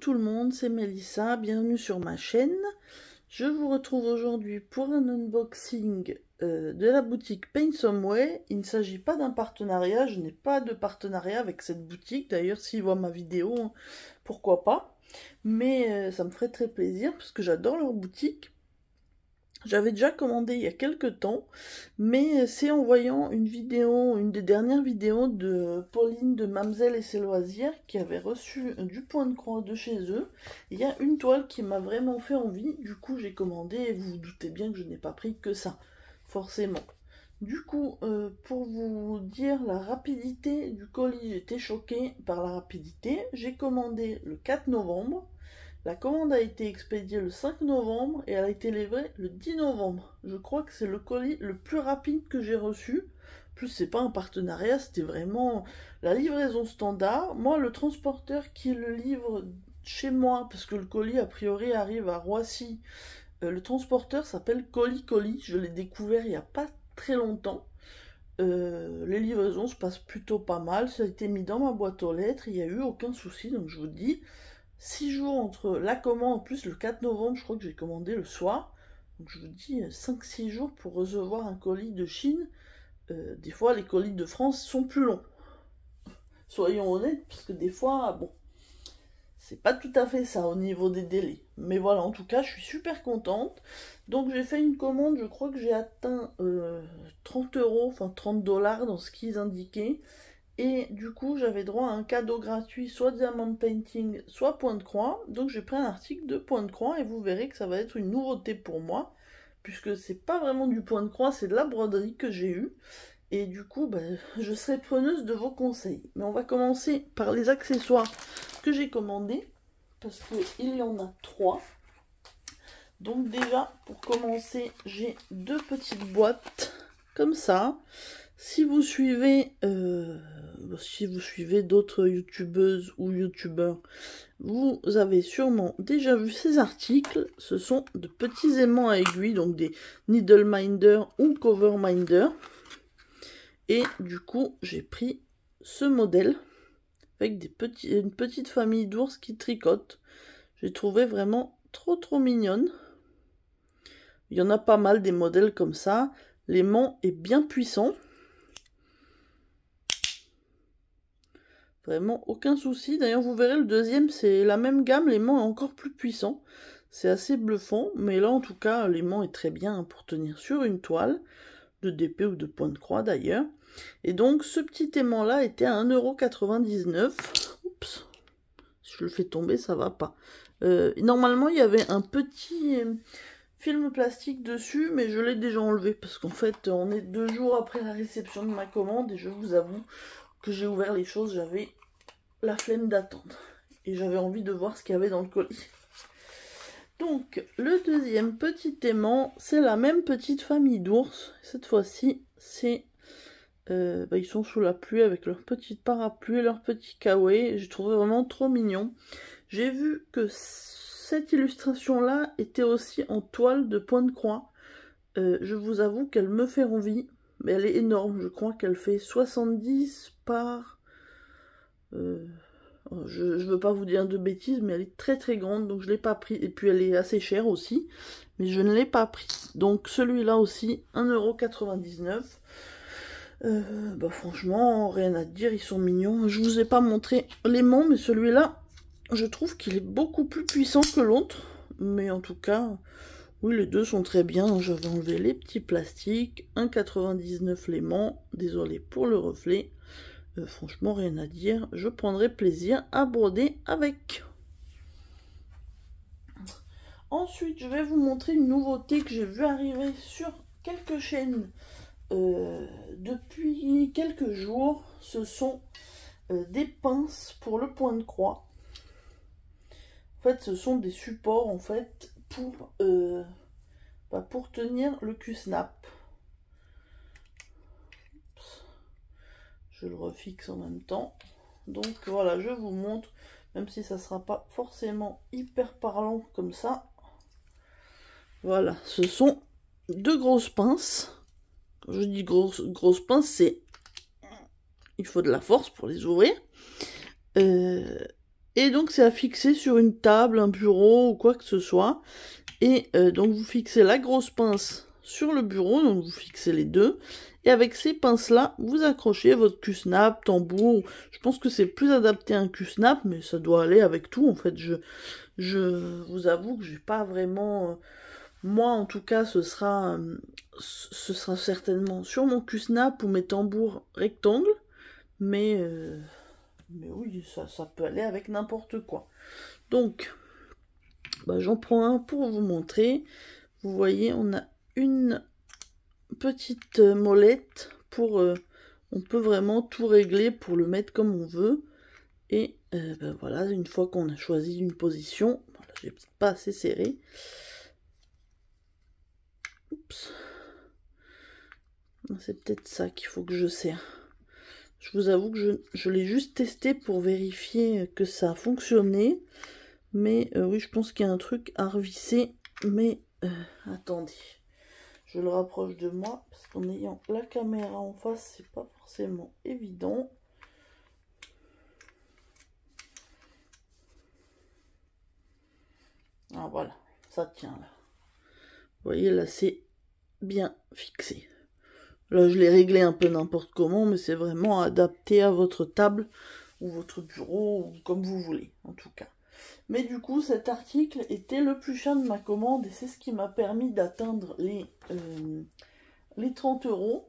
tout le monde, c'est Mélissa, bienvenue sur ma chaîne. Je vous retrouve aujourd'hui pour un unboxing de la boutique Paint Some Way. Il ne s'agit pas d'un partenariat, je n'ai pas de partenariat avec cette boutique. D'ailleurs, s'ils voient ma vidéo, pourquoi pas. Mais ça me ferait très plaisir parce que j'adore leur boutique. J'avais déjà commandé il y a quelques temps, mais c'est en voyant une vidéo, une des dernières vidéos de Pauline de Mamzelle et ses loisirs qui avait reçu du point de croix de chez eux. Il y a une toile qui m'a vraiment fait envie, du coup j'ai commandé et vous vous doutez bien que je n'ai pas pris que ça, forcément. Du coup, pour vous dire la rapidité du colis, j'étais choquée par la rapidité. J'ai commandé le 4 novembre. La commande a été expédiée le 5 novembre et elle a été livrée le 10 novembre. Je crois que c'est le colis le plus rapide que j'ai reçu. En plus, c'est pas un partenariat, c'était vraiment la livraison standard. Moi, le transporteur qui le livre chez moi, parce que le colis a priori arrive à Roissy, le transporteur s'appelle Colis Colis. Je l'ai découvert il n'y a pas très longtemps. Les livraisons se passent plutôt pas mal. Ça a été mis dans ma boîte aux lettres, il n'y a eu aucun souci, donc je vous dis. 6 jours entre la commande, en plus le 4 novembre, je crois que j'ai commandé le soir. Donc je vous dis 5-6 jours pour recevoir un colis de Chine. Des fois les colis de France sont plus longs. Soyons honnêtes, parce que des fois, bon, c'est pas tout à fait ça au niveau des délais. Mais voilà, en tout cas, je suis super contente. Donc j'ai fait une commande, je crois que j'ai atteint 30 €, enfin 30 $ dans ce qu'ils indiquaient. Et du coup, j'avais droit à un cadeau gratuit, soit diamond painting, soit point de croix. Donc j'ai pris un article de point de croix et vous verrez que ça va être une nouveauté pour moi. Puisque c'est pas vraiment du point de croix, c'est de la broderie que j'ai eue. Et du coup, je serai preneuse de vos conseils. Mais on va commencer par les accessoires que j'ai commandés. Parce qu'il y en a 3. Donc déjà, pour commencer, j'ai 2 petites boîtes comme ça. Si vous suivez d'autres youtubeuses ou youtubeurs, vous avez sûrement déjà vu ces articles. Ce sont de petits aimants à aiguilles, donc des needle minder ou cover minder. Et du coup, j'ai pris ce modèle avec une petite famille d'ours qui tricotent. J'ai trouvé vraiment trop mignonne. Il y en a pas mal des modèles comme ça. L'aimant est bien puissant. Vraiment aucun souci. D'ailleurs, vous verrez, le deuxième, c'est la même gamme. L'aimant est encore plus puissant. C'est assez bluffant. Mais là, en tout cas, l'aimant est très bien pour tenir sur une toile. De DP ou de point de croix, d'ailleurs. Et donc, ce petit aimant-là était à 1,99 €. Oups. Si je le fais tomber, ça va pas. Normalement, il y avait un petit film plastique dessus, mais je l'ai déjà enlevé. Parce qu'en fait, on est 2 jours après la réception de ma commande. Et je vous avoue que j'ai ouvert les choses, j'avais la flemme d'attendre. Et j'avais envie de voir ce qu'il y avait dans le colis. Donc, le deuxième petit aimant, c'est la même petite famille d'ours. Cette fois-ci, c'est... ils sont sous la pluie avec leur petite parapluie et leur petit kawaii. J'ai trouvé vraiment trop mignon. J'ai vu que cette illustration-là était aussi en toile de point de croix. Je vous avoue qu'elle me fait envie. Mais elle est énorme, je crois qu'elle fait 70 par... je veux pas vous dire de bêtises, mais elle est très grande, donc je l'ai pas pris. Et puis elle est assez chère aussi, mais je ne l'ai pas pris. Donc celui-là aussi, 1,99 €. Franchement, rien à dire, ils sont mignons. Je vous ai pas montré l'aimant, mais celui-là, je trouve qu'il est beaucoup plus puissant que l'autre. Mais en tout cas... oui, les deux sont très bien. J'avais enlevé les petits plastiques. 1,99 € l'aimant. Désolé pour le reflet. Franchement, rien à dire. Je prendrai plaisir à broder avec. Ensuite, je vais vous montrer une nouveauté que j'ai vue arriver sur quelques chaînes depuis quelques jours. Ce sont des pinces pour le point de croix. En fait, ce sont des supports en fait pour tenir le Q-snap. Je le refixe en même temps. Donc voilà, je vous montre, même si ça sera pas forcément hyper parlant comme ça. Voilà, ce sont 2 grosses pinces. Quand je dis grosses pinces, c'est... il faut de la force pour les ouvrir. Et donc c'est à fixer sur une table, un bureau ou quoi que ce soit. Et donc vous fixez la grosse pince sur le bureau, donc vous fixez les deux. Et avec ces pinces-là, vous accrochez votre cul-snap, tambour. Je pense que c'est plus adapté à un cul-snap, mais ça doit aller avec tout. En fait, je vous avoue que j'ai pas vraiment... moi, en tout cas, ce sera certainement sur mon cul-snap ou mes tambours rectangles. Mais oui, ça peut aller avec n'importe quoi. Donc, bah, j'en prends un pour vous montrer. Vous voyez, on a une petite molette pour... on peut vraiment tout régler pour le mettre comme on veut. Et ben voilà, une fois qu'on a choisi une position, voilà, j'ai peut-être pas assez serré. Oups. C'est peut-être ça qu'il faut que je serre. Je vous avoue que je l'ai juste testé pour vérifier que ça a fonctionné. Mais oui, je pense qu'il y a un truc à revisser. Mais attendez. Je le rapproche de moi. Parce qu'en ayant la caméra en face, c'est pas forcément évident. Ah voilà, ça tient là. Vous voyez, là c'est bien fixé. Là, je l'ai réglé un peu n'importe comment, mais c'est vraiment adapté à votre table ou votre bureau, ou comme vous voulez, en tout cas. Mais du coup, cet article était le plus cher de ma commande et c'est ce qui m'a permis d'atteindre les 30 €.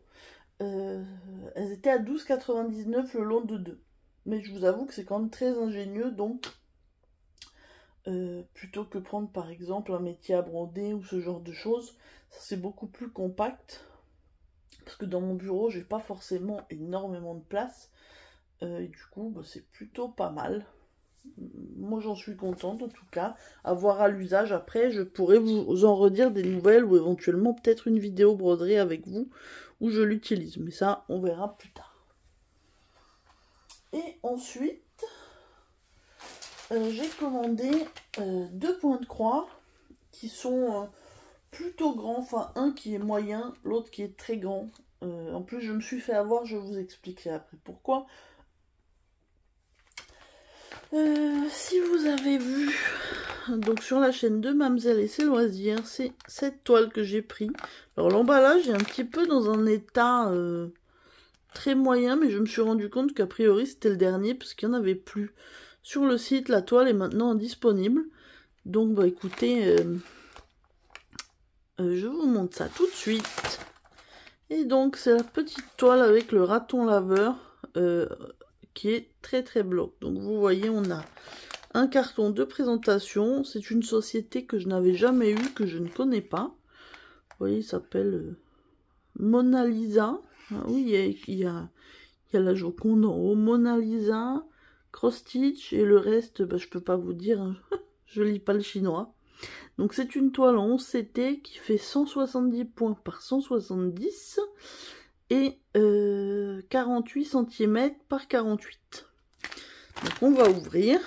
Elles étaient à 12,99 € le lot de 2. Mais je vous avoue que c'est quand même très ingénieux, donc plutôt que prendre par exemple un métier à broder ou ce genre de choses, ça c'est beaucoup plus compact. Parce que dans mon bureau, j'ai pas forcément énormément de place. Et du coup, bah, c'est plutôt pas mal. Moi, j'en suis contente en tout cas. À voir à l'usage. Après, je pourrais vous en redire des nouvelles ou éventuellement peut-être une vidéo broderie avec vous où je l'utilise. Mais ça, on verra plus tard. Et ensuite, j'ai commandé 2 points de croix qui sont... plutôt grand, enfin un qui est moyen, l'autre qui est très grand. En plus je me suis fait avoir, je vous expliquerai après pourquoi. Si vous avez vu, donc sur la chaîne de Mamzelle et ses loisirs, c'est cette toile que j'ai pris. Alors l'emballage est un petit peu dans un état très moyen, mais je me suis rendu compte qu'a priori c'était le dernier parce qu'il n'y en avait plus. Sur le site, la toile est maintenant disponible. Donc bah écoutez... je vous montre ça tout de suite. Et donc c'est la petite toile avec le raton laveur qui est très très bloc. Donc vous voyez, on a un carton de présentation. C'est une société que je n'avais jamais eue, que je ne connais pas. Vous voyez, il s'appelle Mona Lisa. Ah oui, il y a la Joconde en haut. Mona Lisa, Cross Stitch et le reste, bah, je peux pas vous dire. Hein. Je lis pas le chinois. Donc c'est une toile en 11 CT qui fait 170 points par 170 et 48 cm par 48. Donc on va ouvrir.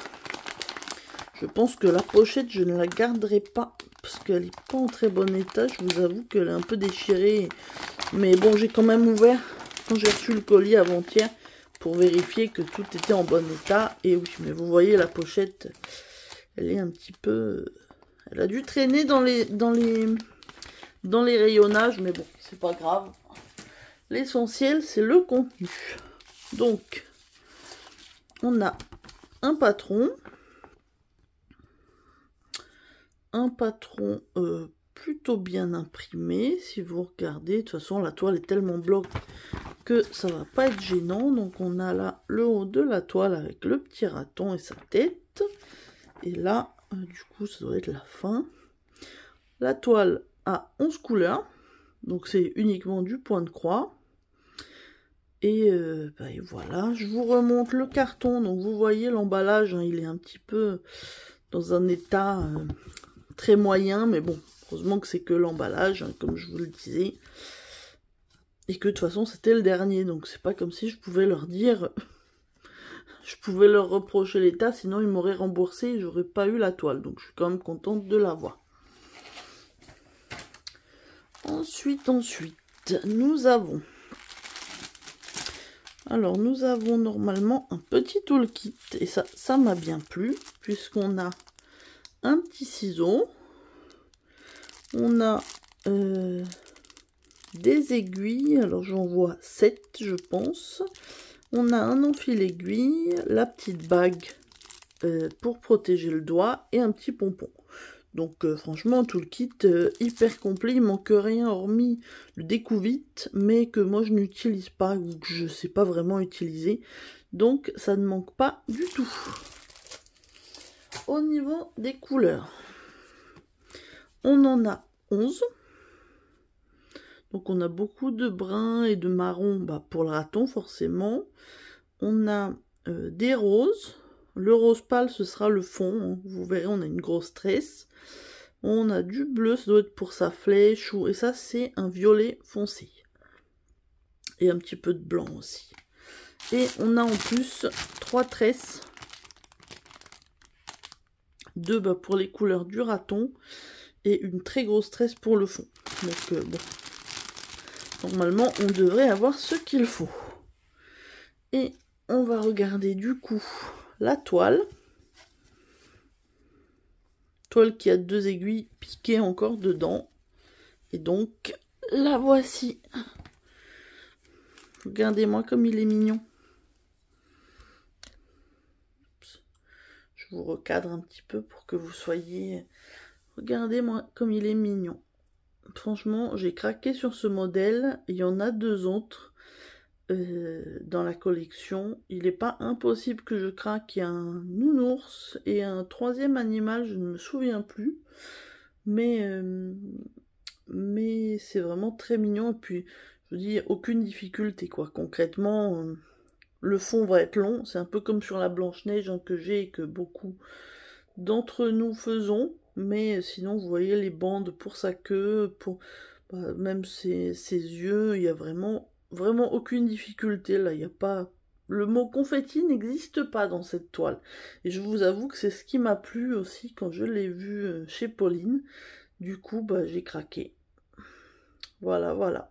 Je pense que la pochette je ne la garderai pas parce qu'elle n'est pas en très bon état. Je vous avoue qu'elle est un peu déchirée. Mais bon, j'ai quand même ouvert quand j'ai reçu le colis avant-hier pour vérifier que tout était en bon état. Et oui, mais vous voyez la pochette, elle est un petit peu... Elle a dû traîner dans les rayonnages, mais bon, c'est pas grave. L'essentiel, c'est le contenu. Donc, on a un patron. Un patron plutôt bien imprimé, si vous regardez. De toute façon, la toile est tellement bloc que ça va pas être gênant. Donc, on a là le haut de la toile avec le petit raton et sa tête. Et là... du coup, ça doit être la fin. La toile a 11 couleurs. Donc, c'est uniquement du point de croix. Et, bah, et voilà. Je vous remonte le carton. Donc, vous voyez l'emballage. Hein, il est un petit peu dans un état très moyen. Mais bon, heureusement que c'est que l'emballage, hein, comme je vous le disais. Et que de toute façon, c'était le dernier. Donc, c'est pas comme si je pouvais leur dire... Je pouvais leur reprocher l'état, sinon ils m'auraient remboursé et j'aurais pas eu la toile. Donc je suis quand même contente de l'avoir. Ensuite, nous avons... Alors, nous avons normalement un petit toolkit, et ça m'a bien plu, puisqu'on a un petit ciseau, on a des aiguilles, alors j'en vois 7 je pense, on a un enfil aiguille, la petite bague pour protéger le doigt et un petit pompon. Donc franchement tout le kit hyper complet, il manque rien hormis le découvite, mais que moi je n'utilise pas ou que je sais pas vraiment utiliser, donc ça ne manque pas du tout. Au niveau des couleurs, on en a 11. Donc on a beaucoup de brun et de marron pour le raton forcément. On a des roses. Le rose pâle ce sera le fond. Hein. Vous verrez on a une grosse tresse. On a du bleu, ça doit être pour sa flèche. Et ça c'est un violet foncé. Et un petit peu de blanc aussi. Et on a en plus 3 tresses. 2 pour les couleurs du raton. Et une très grosse tresse pour le fond. Donc bon. Normalement, on devrait avoir ce qu'il faut. Et on va regarder du coup la toile. Toile qui a 2 aiguilles piquées encore dedans. Et donc, la voici. Regardez-moi comme il est mignon. Je vous recadre un petit peu pour que vous soyez... Regardez-moi comme il est mignon. Franchement, j'ai craqué sur ce modèle. Il y en a 2 autres dans la collection. Il n'est pas impossible que je craque. Il y a un nounours et un 3e animal, je ne me souviens plus. Mais c'est vraiment très mignon. Et puis, je vous dis, aucune difficulté, quoi. Concrètement, le fond va être long. C'est un peu comme sur la Blanche-Neige hein, que j'ai et que beaucoup d'entre nous faisons. Mais sinon, vous voyez les bandes pour sa queue, pour même ses yeux, il y a vraiment aucune difficulté. Là, il n'y a pas... Le mot confetti n'existe pas dans cette toile. Et je vous avoue que c'est ce qui m'a plu aussi quand je l'ai vu chez Pauline. Du coup, j'ai craqué. Voilà, voilà.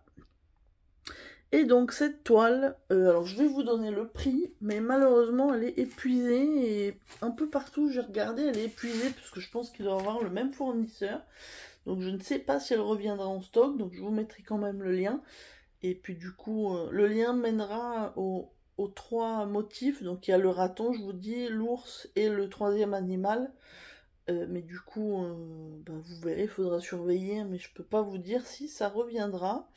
Et donc cette toile, alors je vais vous donner le prix, mais malheureusement elle est épuisée et un peu partout j'ai regardé, elle est épuisée parce que je pense qu'il doit avoir le même fournisseur. Donc je ne sais pas si elle reviendra en stock, donc je vous mettrai quand même le lien. Et puis du coup, le lien mènera aux 3 motifs. Donc il y a le raton, je vous dis, l'ours et le 3e animal. Mais du coup, vous verrez, il faudra surveiller, mais je peux pas vous dire si ça reviendra.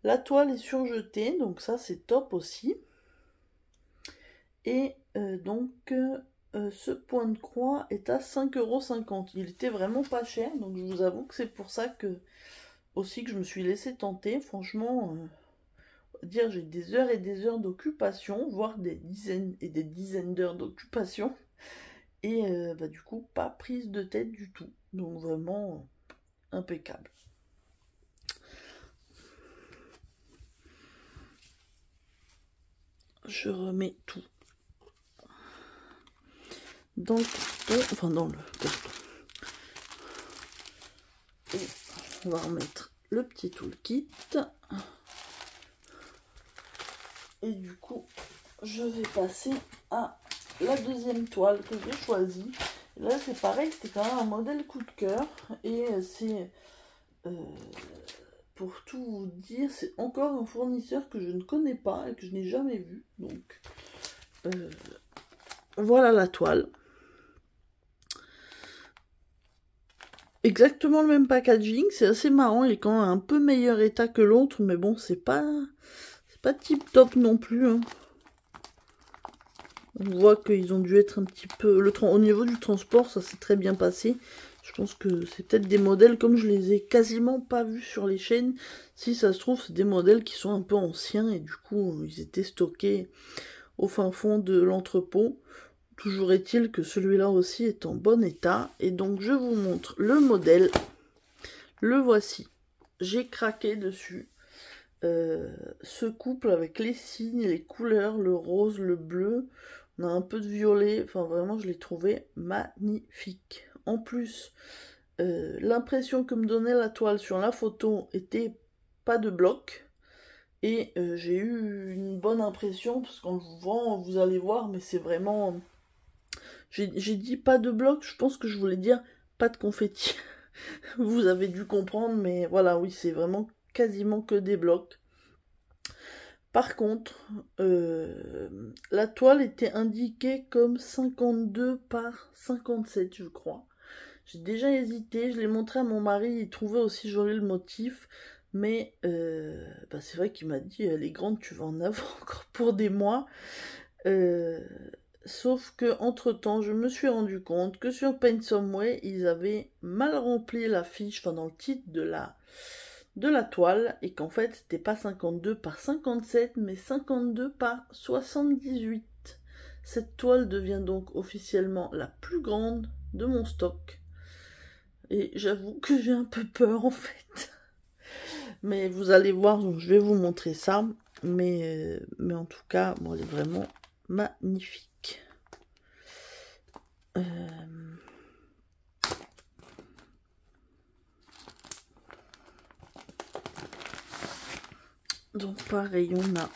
La toile est surjetée, donc ça c'est top aussi. Et ce point de croix est à 5,50 €. Il était vraiment pas cher, donc je vous avoue que c'est pour ça que aussi que je me suis laissé tenter. Franchement, dire j'ai des heures et des heures d'occupation, voire des dizaines et des dizaines d'heures d'occupation. Et du coup, pas prise de tête du tout. Donc vraiment impeccable. Je remets tout dans le carton, enfin dans le carton. Et on va remettre le petit toolkit. Et du coup, je vais passer à la 2e toile que j'ai choisie. Et là, c'est pareil, c'était quand même un modèle coup de cœur. Et c'est... pour tout vous dire, c'est encore un fournisseur que je ne connais pas et que je n'ai jamais vu. Donc, voilà la toile. Exactement le même packaging, c'est assez marrant, il est quand même un peu meilleur état que l'autre, mais bon, c'est pas tip top non plus. Hein. On voit qu'ils ont dû être un petit peu... Au niveau du transport, ça s'est très bien passé. Je pense que c'est peut-être des modèles, comme je les ai quasiment pas vus sur les chaînes, si ça se trouve, c'est des modèles qui sont un peu anciens, et du coup, ils étaient stockés au fin fond de l'entrepôt. Toujours est-il que celui-là aussi est en bon état, et donc je vous montre le modèle. Le voici. J'ai craqué dessus. Ce couple avec les signes, les couleurs, le rose, le bleu, on a un peu de violet, enfin vraiment je l'ai trouvé magnifique. En plus, l'impression que me donnait la toile sur la photo était pas de bloc, Et j'ai eu une bonne impression, parce qu'en le vend, vous allez voir, mais c'est vraiment... J'ai dit pas de bloc, je pense que je voulais dire pas de confetti. Vous avez dû comprendre, mais voilà, oui, c'est vraiment quasiment que des blocs. Par contre, la toile était indiquée comme 52 par 57, je crois. J'ai déjà hésité, je l'ai montré à mon mari, il trouvait aussi joli le motif, mais c'est vrai qu'il m'a dit, elle est grande, tu vas en avoir encore pour des mois. Sauf que entre-temps, je me suis rendu compte que sur Paint Some Way, ils avaient mal rempli la fiche, enfin dans le titre de la toile, et qu'en fait, c'était pas 52 par 57, mais 52 par 78. Cette toile devient donc officiellement la plus grande de mon stock. Et j'avoue que j'ai un peu peur en fait. Mais vous allez voir, donc je vais vous montrer ça. Mais en tout cas, bon, elle est vraiment magnifique. Donc pareil, on a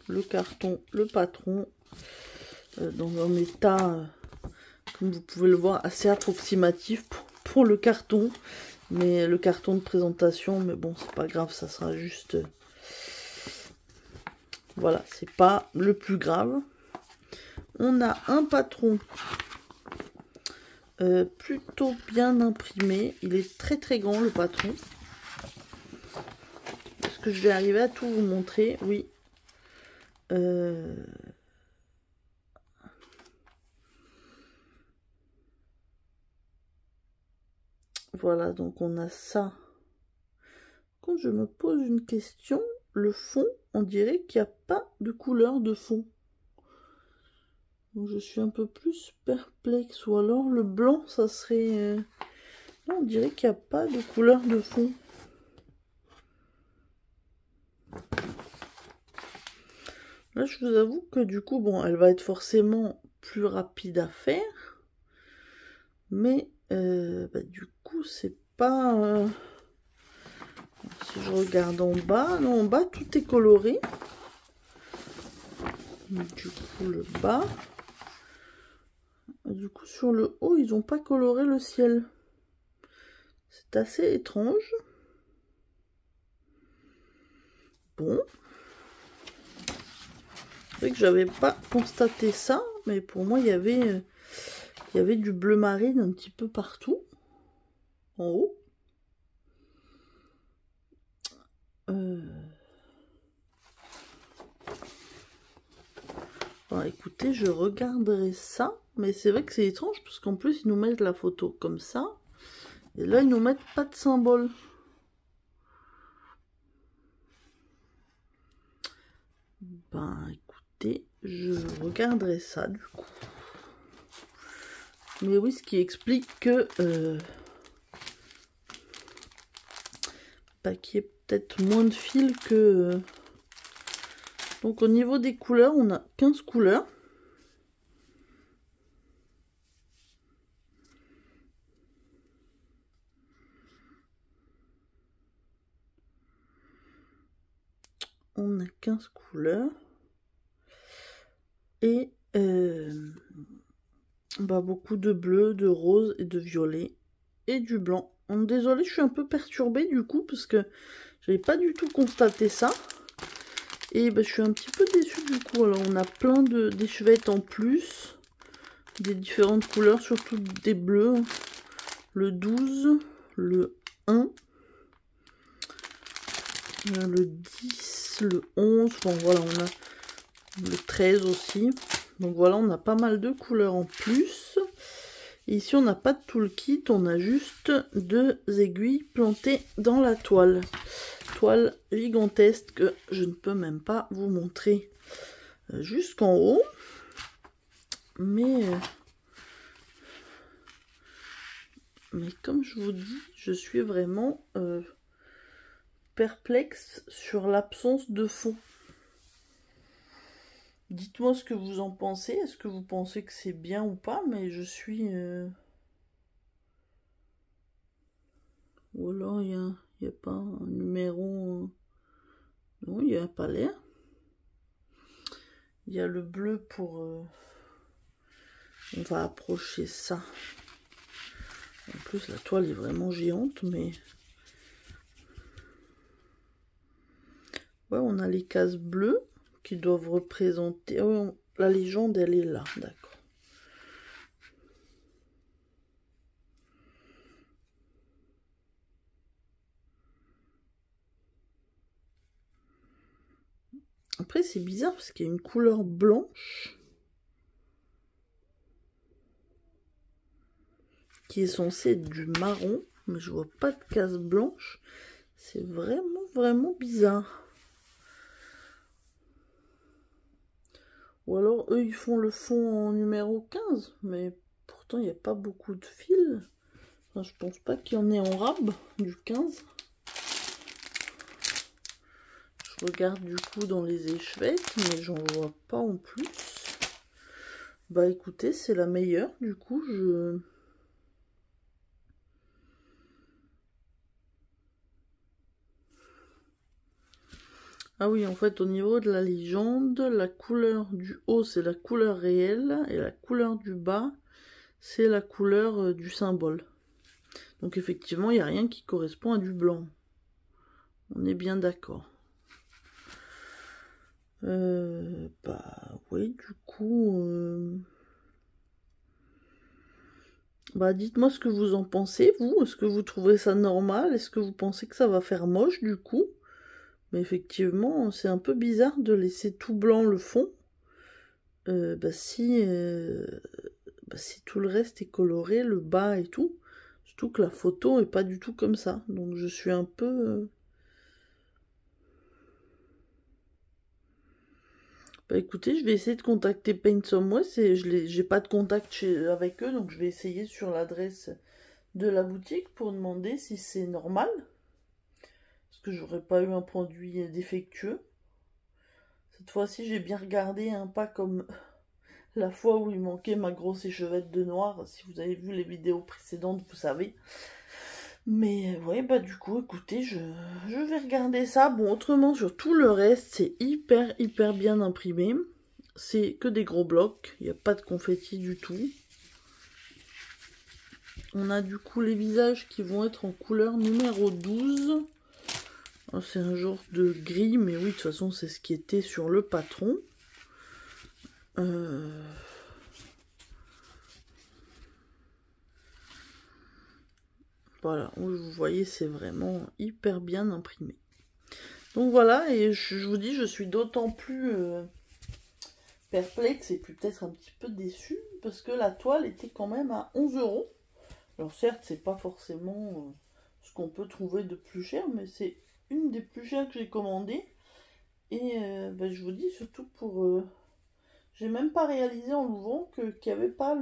le carton, le patron, dans un état, comme vous pouvez le voir, assez approximatif pour le carton. Mais le carton de présentation, mais bon, c'est pas grave, ça sera juste... voilà, c'est pas le plus grave. On a un patron plutôt bien imprimé. Il est très très grand, le patron. Est-ce que je vais arriver à tout vous montrer? Oui. Voilà, donc on a ça. Quand je me pose une question, le fond, on dirait qu'il n'y a pas de couleur de fond. Donc je suis un peu plus perplexe. Ou alors le blanc, ça serait... Non, on dirait qu'il n'y a pas de couleur de fond. Là, je vous avoue que du coup, bon, elle va être forcément plus rapide à faire. Mais du coup, c'est pas... Si je regarde en bas, non, en bas, tout est coloré. Du coup, le bas... Du coup, sur le haut, ils n'ont pas coloré le ciel. C'est assez étrange. Bon. C'est vrai que j'avais pas constaté ça, mais pour moi, il y avait du bleu marine un petit peu partout. En haut. Bon, écoutez, je regarderai ça. Mais c'est vrai que c'est étrange, parce qu'en plus, ils nous mettent la photo comme ça. Et là, ils nous mettent pas de symbole. Ben, écoutez, je regarderai ça, du coup. Mais oui, ce qui explique que... qu'il y ait peut-être moins de fils que... Donc, au niveau des couleurs, on a 15 couleurs. On a 15 couleurs. Et beaucoup de bleu, de rose et de violet. Et du blanc. Désolée, je suis un peu perturbée du coup, parce que j'avais pas du tout constaté ça. Et je suis un petit peu déçue du coup. Alors, on a plein d'échevettes en plus. Des différentes couleurs, surtout des bleus. Le 12, le 1, le 10, le 11. Bon, voilà, on a le 13 aussi. Donc voilà, on a pas mal de couleurs en plus. Et ici, on n'a pas de tout le kit, on a juste 2 aiguilles plantées dans la toile. Toile gigantesque que je ne peux même pas vous montrer jusqu'en haut. Mais comme je vous dis, je suis vraiment perplexe sur l'absence de fond. Dites-moi ce que vous en pensez. Est-ce que vous pensez que c'est bien ou pas? Mais je suis... Ou alors il n'y a pas un numéro Non, il n'y a pas l'air. Il y a le bleu pour... On va approcher ça. En plus, la toile est vraiment géante, mais... Ouais, on a les cases bleues qui doivent représenter... Oh, la légende, elle est là, d'accord. Après, c'est bizarre parce qu'il y a une couleur blanche qui est censée être du marron, mais je vois pas de case blanche. C'est vraiment bizarre. Ou alors, eux, ils font le fond en numéro 15, mais pourtant, il n'y a pas beaucoup de fils. Enfin, je pense pas qu'il y en ait en rab du 15. Je regarde du coup dans les échevettes, mais j'en vois pas en plus. Bah écoutez, c'est la meilleure, du coup, Ah oui, en fait, au niveau de la légende, la couleur du haut, c'est la couleur réelle, et la couleur du bas, c'est la couleur du symbole. Donc effectivement, il n'y a rien qui correspond à du blanc. On est bien d'accord. Bah oui, du coup... Bah dites-moi ce que vous en pensez, vous. Est-ce que vous trouvez ça normal? Est-ce que vous pensez que ça va faire moche, du coup? Mais effectivement, c'est un peu bizarre de laisser tout blanc le fond. Si tout le reste est coloré, le bas et tout. Surtout que la photo est pas du tout comme ça. Donc je suis un peu... Bah écoutez, je vais essayer de contacter Paint Somewhere. J'ai pas de contact avec eux, donc je vais essayer sur l'adresse de la boutique pour demander si c'est normal. Parce que j'aurais pas eu un produit défectueux. Cette fois-ci, j'ai bien regardé, hein, pas comme la fois où il manquait ma grosse échevette de noir. Si vous avez vu les vidéos précédentes, vous savez. Mais ouais, bah du coup, écoutez, je vais regarder ça. Bon, autrement, sur tout le reste, c'est hyper bien imprimé. C'est que des gros blocs, il n'y a pas de confetti du tout. On a du coup les visages qui vont être en couleur numéro 12. C'est un genre de gris, mais oui, de toute façon, c'est ce qui était sur le patron. Voilà, vous voyez, c'est vraiment hyper bien imprimé. Donc voilà, et je vous dis, je suis d'autant plus perplexe et puis peut-être un petit peu déçue, parce que la toile était quand même à 11 €. Alors certes, c'est pas forcément ce qu'on peut trouver de plus cher, mais c'est une des plus chères que j'ai commandées. Et je vous dis, surtout pour... j'ai même pas réalisé en l'ouvrant qu'il n'y avait pas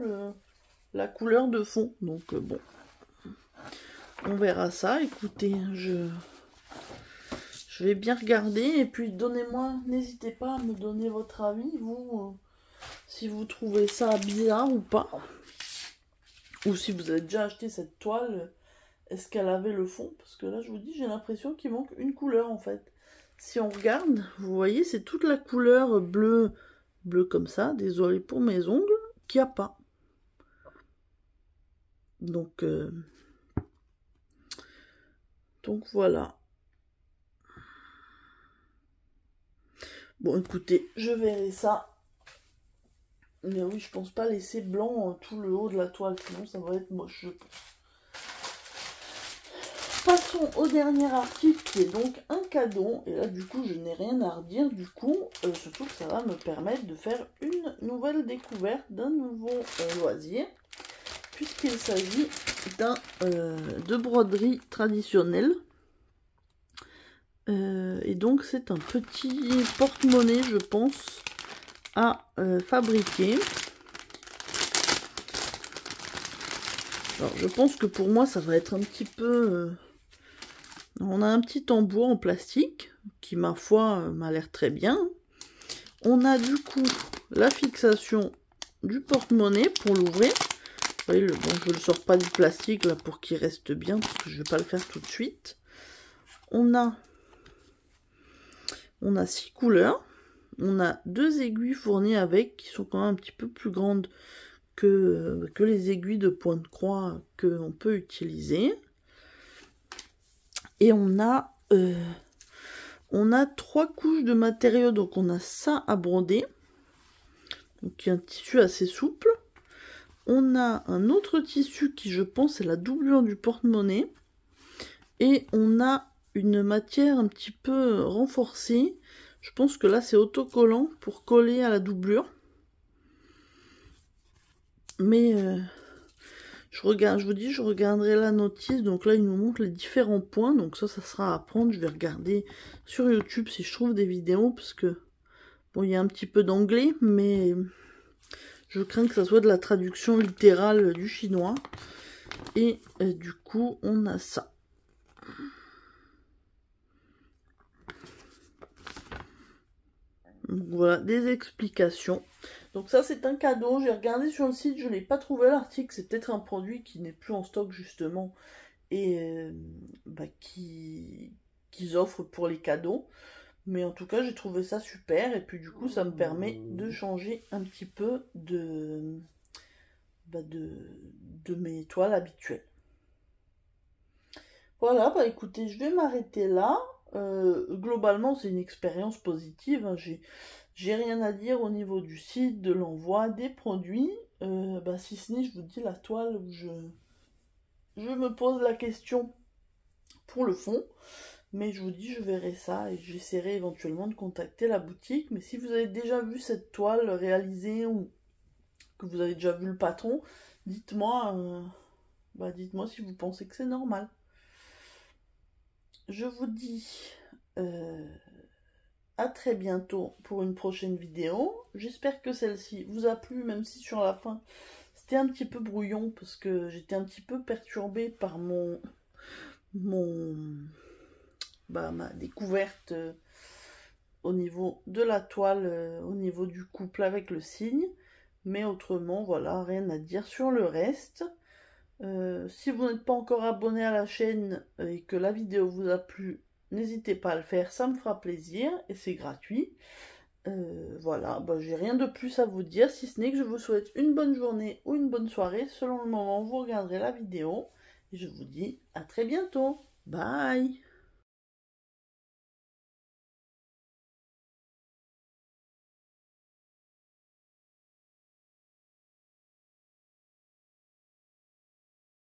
la couleur de fond. Donc bon, on verra ça. Écoutez, je vais bien regarder. Et puis donnez-moi, n'hésitez pas à me donner votre avis, vous, si vous trouvez ça bizarre ou pas. Ou si vous avez déjà acheté cette toile, est-ce qu'elle avait le fond? Parce que là, je vous dis, j'ai l'impression qu'il manque une couleur en fait. Si on regarde, vous voyez, c'est toute la couleur bleu comme ça. Désolé pour mes ongles, qu'il n'y a pas. Donc voilà. Bon, écoutez, je verrai ça. Mais oui, je pense pas laisser blanc tout le haut de la toile, sinon ça va être moche, je pense. Passons au dernier article qui est donc un cadeau. Et là, du coup, je n'ai rien à redire. Du coup, surtout que ça va me permettre de faire une nouvelle découverte d'un nouveau loisir. Puisqu'il s'agit de broderie traditionnelle. Et donc, c'est un petit porte-monnaie, je pense, à fabriquer. Alors, je pense que pour moi, ça va être un petit peu... On a un petit tambour en plastique qui, ma foi, m'a l'air très bien. On a du coup la fixation du porte-monnaie pour l'ouvrir. Vous voyez, bon, je ne le sors pas du plastique là pour qu'il reste bien parce que je ne vais pas le faire tout de suite. On a On a 6 couleurs. On a 2 aiguilles fournies avec, qui sont quand même un petit peu plus grandes que les aiguilles de point de croix qu'on peut utiliser. Et on a 3 couches de matériaux, donc on a ça à broder. Donc il y a un tissu assez souple. On a un autre tissu qui, je pense, est la doublure du porte-monnaie. Et on a une matière un petit peu renforcée. Je pense que là, c'est autocollant pour coller à la doublure. Mais je vous dis, je regarderai la notice. Donc là, il nous montre les différents points. Donc ça sera à apprendre. Je vais regarder sur YouTube si je trouve des vidéos. Parce que, bon, il y a un petit peu d'anglais, mais je crains que ça soit de la traduction littérale du chinois. Et du coup, on a ça. Donc voilà, des explications. Donc ça, c'est un cadeau. J'ai regardé sur le site, je n'ai pas trouvé l'article. C'est peut-être un produit qui n'est plus en stock, justement, et qu'ils offrent pour les cadeaux. Mais en tout cas, j'ai trouvé ça super. Et puis du coup, ça me permet de changer un petit peu de mes toiles habituelles. Voilà, bah écoutez, je vais m'arrêter là. Globalement, c'est une expérience positive. Hein. J'ai rien à dire au niveau du site, de l'envoi, des produits. Si ce n'est, je vous dis, la toile où je me pose la question pour le fond. Mais je vous dis, je verrai ça et j'essaierai éventuellement de contacter la boutique. Mais si vous avez déjà vu cette toile réalisée ou que vous avez déjà vu le patron, dites-moi si vous pensez que c'est normal. Je vous dis à très bientôt pour une prochaine vidéo. J'espère que celle-ci vous a plu, même si sur la fin c'était un petit peu brouillon parce que j'étais un petit peu perturbée par ma découverte au niveau de la toile, au niveau du couple avec le cygne. Mais autrement, voilà, rien à dire sur le reste. Si vous n'êtes pas encore abonné à la chaîne et que la vidéo vous a plu, n'hésitez pas à le faire, ça me fera plaisir et c'est gratuit. Voilà, j'ai rien de plus à vous dire, si ce n'est que je vous souhaite une bonne journée ou une bonne soirée, selon le moment où vous regarderez la vidéo. Et je vous dis à très bientôt. Bye!